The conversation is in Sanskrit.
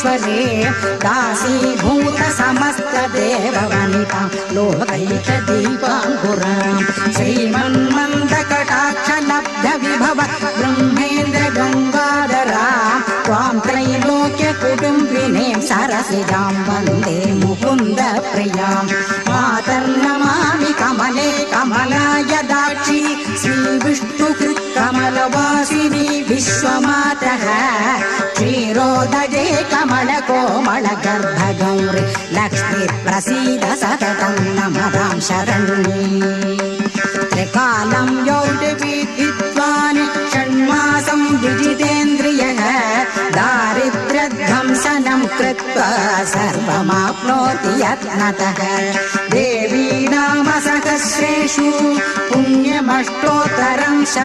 सर्वेश्वरे दासीभूत समस्त देववनिता लोकैक दीपाङ्कुरां श्रीमन्मन्दकटाक्ष लब्ध विभव ब्रह्मेन्द्र गङ्गाधरा त्वां त्रैलोक्य कुटुम्बिनीं सरसिजां वन्दे मुकुन्द प्रियां मातर्नमामि कमले कमलाय दाक्षी श्रीविष्णुकृत् कमलवासिनी विश्वमातः क्षीरोदये कमल कोमल गर्भगौरि लक्ष्मी प्रसीद सततं नमतां शरण्ये त्रिकालं यौर्विदित्वान् षण्मासं विजितेन्द्रियः दारिद्र्यध्वंसनं कृत्वा सर्वमाप्नोति यत्नतः देवी नाम सहस्रेषु पुण्यमष्टोत्तरं